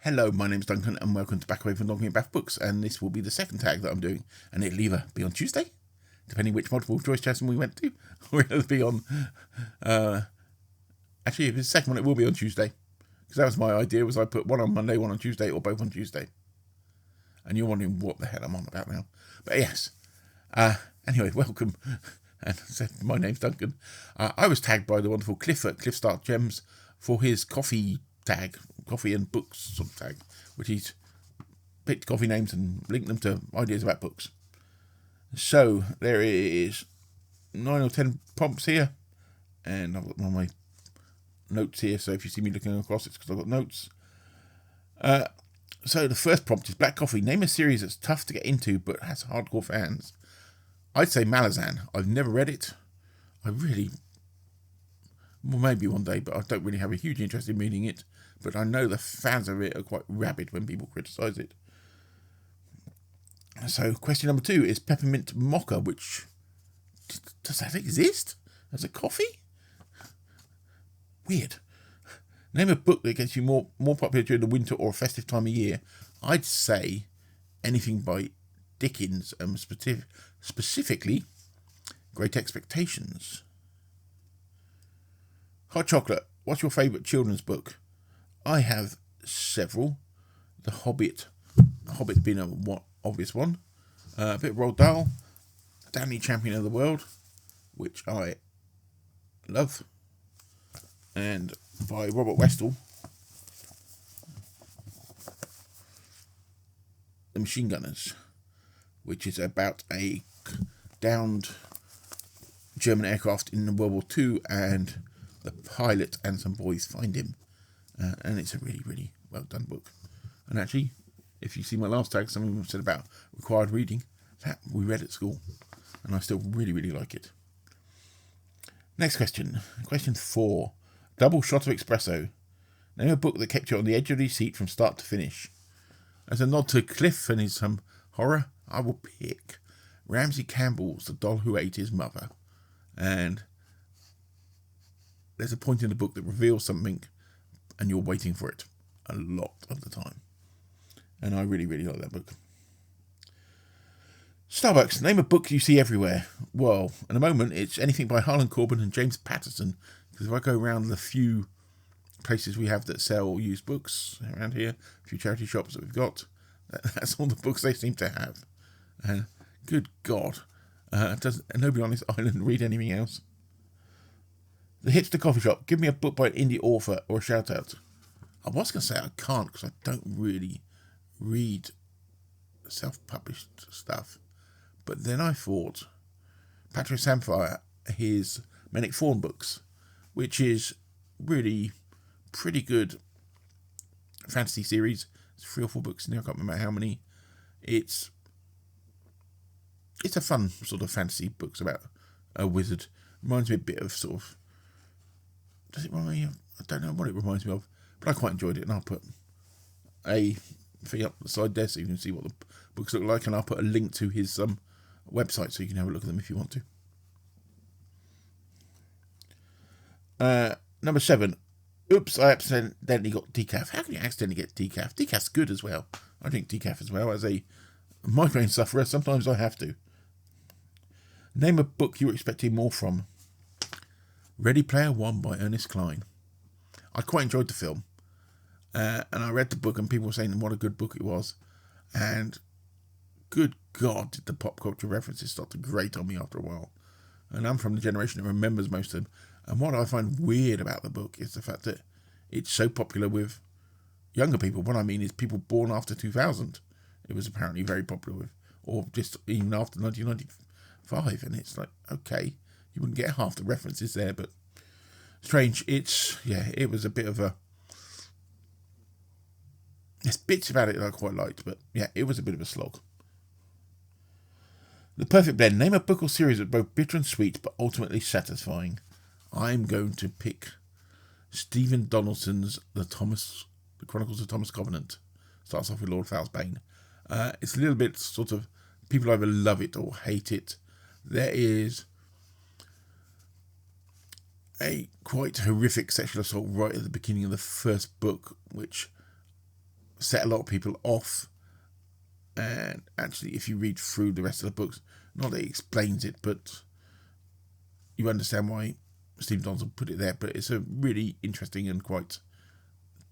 Hello, my name's Duncan and welcome to Back Away from Dogging Bath Books, and this will be the second tag that I'm doing, and it'll either be on Tuesday, depending which multiple choice testing we went to, or it'll be on, actually if it's the second one it will be on Tuesday, because that was my idea, was I put one on Monday, one on Tuesday, or both on Tuesday. And you're wondering what the hell I'm on about now. But yes, anyway, welcome, and my name's Duncan. I was tagged by the wonderful Cliff at Cliff Start Gems for his coffee tag, coffee and books sort of tag, which he's picked coffee names and linked them to ideas about books. So there is 9 or 10 prompts here, and I've got one of my notes here, so if you see me looking across it's because I've got notes. So the first prompt is Black Coffee. Name a series that's tough to get into but has hardcore fans. I'd say Malazan. I've never read it. Well, maybe one day, but I don't really have a huge interest in reading it. But I know the fans of it are quite rabid when people criticise it. So question number 2 is Peppermint Mocha, which... does that exist as a coffee? Weird. Name a book that gets you more popular during the winter or a festive time of year. I'd say anything by Dickens, specifically Great Expectations. Hot chocolate. What's your favourite children's book? I have several. The Hobbit being an obvious one. A bit of Roald Dahl. Danny Champion of the World, which I love. And by Robert Westall, The Machine Gunners, which is about a downed German aircraft in World War II, and the pilot and some boys find him. And it's a really, really well done book. And actually, if you see my last tag, someone said about required reading, that we read at school. And I still really, really like it. Next question. Question 4. Double Shot of Espresso. Name a book that kept you on the edge of your seat from start to finish. As a nod to Cliff and his horror, I will pick Ramsey Campbell's The Doll Who Ate His Mother. And there's a point in the book that reveals something and you're waiting for it a lot of the time. And I really, really like that book. Starbucks. Name a book you see everywhere. Well, at the moment it's anything by Harlan Coben and James Patterson. Because if I go around the few places we have that sell used books around here, a few charity shops that we've got, that's all the books they seem to have. And good God, does nobody on this island read anything else? The Hipster Coffee Shop. Give me a book by an indie author or a shout-out. I was going to say I can't because I don't really read self-published stuff. But then I thought Patrick Samphire, his Manic Fawn books, which is really pretty good fantasy series. It's 3 or 4 books in there, I can't remember how many. It's a fun sort of fantasy books about a wizard. Reminds me a bit of sort of... Does it remind me of... I don't know what it reminds me of, but I quite enjoyed it, and I'll put a thing up the side there so you can see what the books look like, and I'll put a link to his website so you can have a look at them if you want to. Number 7. Oops, I accidentally got decaf. How can you accidentally get decaf? Decaf's good as well. I drink decaf as well. As a migraine sufferer, sometimes I have to. Name a book you were expecting more from. Ready Player One by Ernest Cline. I quite enjoyed the film. And I read the book and people were saying what a good book it was. And good God, did the pop culture references start to grate on me after a while. And I'm from the generation that remembers most of them. And what I find weird about the book is the fact that it's so popular with younger people. What I mean is people born after 2000. It was apparently very popular with, or just even after 1995. And it's like, okay, you wouldn't get half the references there, but strange. It was a bit of a... There's bits about it that I quite liked, but yeah, it was a bit of a slog. The Perfect Blend. Name a book or series that's both bitter and sweet, but ultimately satisfying. I'm going to pick Stephen Donaldson's The Chronicles of Thomas Covenant. Starts off with Lord Falsbane. It's a little bit sort of, people either love it or hate it. There is a quite horrific sexual assault right at the beginning of the first book, which set a lot of people off. And actually, if you read through the rest of the books, not that it explains it, but you understand why Stephen Donaldson put it there. But it's a really interesting and quite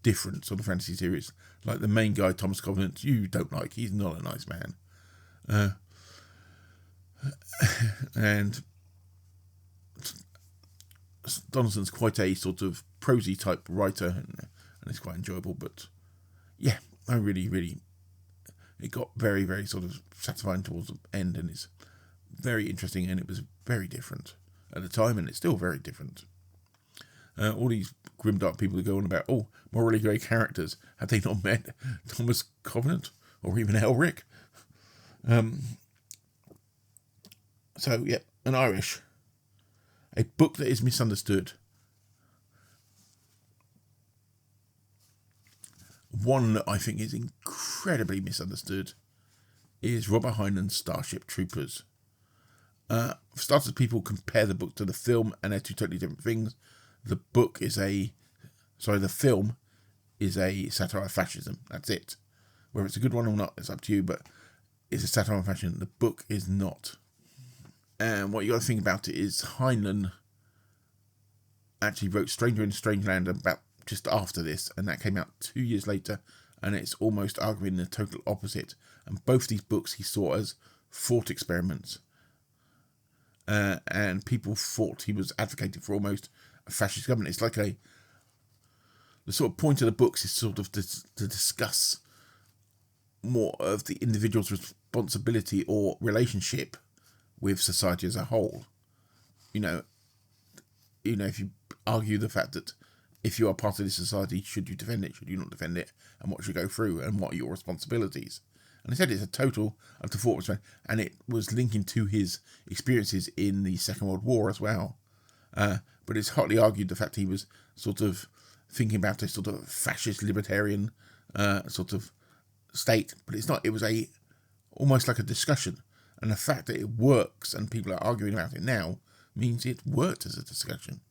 different sort of fantasy series. Like the main guy, Thomas Covenant, you don't like. He's not a nice man. And Donaldson's quite a sort of prosy type writer, and it's quite enjoyable. But yeah, I really, it got very, very sort of satisfying towards the end, and it's very interesting, and it was very different at the time, and it's still very different. All these grimdark people that go on about, morally grey characters, have they not met Thomas Covenant or even Elric? So, yeah, an Irish. A book that is misunderstood. One that I think is incredibly misunderstood is Robert Heinlein's Starship Troopers. For starters, people compare the book to the film, and they're two totally different things. The film is a satire of fascism. That's it. Whether it's a good one or not, it's up to you, but it's a satire of fascism. The book is not. And what you got to think about it is Heinlein actually wrote Stranger in a Strange Land about just after this, and that came out 2 years later, and it's almost arguing the total opposite. And both these books he saw as thought experiments. And people thought he was advocating for almost a fascist government. It's like the sort of point of the books is sort of to discuss more of the individual's responsibility or relationship with society as a whole. You know, if you argue the fact that if you are part of this society, should you defend it, should you not defend it, and what should go through, and what are your responsibilities? And he said it's a total of the thought, and it was linking to his experiences in the Second World War as well. But it's hotly argued the fact he was sort of thinking about a sort of fascist libertarian sort of state, but it's not. It was almost like a discussion, and the fact that it works and people are arguing about it now means it worked as a discussion.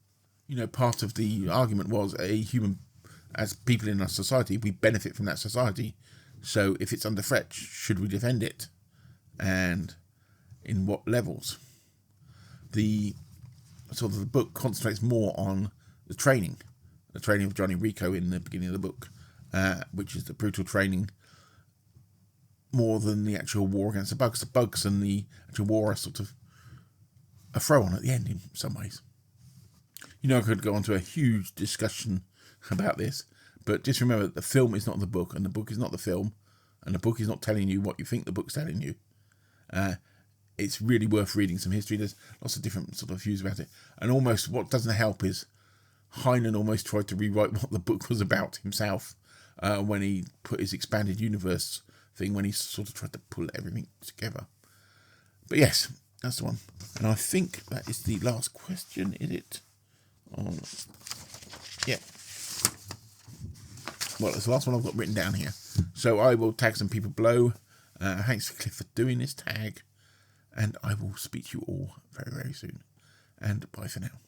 Part of the argument was as people in our society, we benefit from that society. So if it's under threat, should we defend it? And in what levels? The book concentrates more on the training of Johnny Rico in the beginning of the book, which is the brutal training, more than the actual war against the bugs. The bugs and the actual war are sort of a throw on at the end in some ways. I could go on to a huge discussion about this, but just remember that the film is not the book, and the book is not the film, and the book is not telling you what you think the book's telling you. It's really worth reading some history. There's lots of different sort of views about it. And almost what doesn't help is Heinlein almost tried to rewrite what the book was about himself when he put his expanded universe thing, when he sort of tried to pull everything together. But yes, that's the one. And I think that is the last question, is it? Yeah. Well, it's the last one I've got written down here. So I will tag some people below. Thanks for Cliff for doing this tag. And I will speak to you all very, very soon. And bye for now.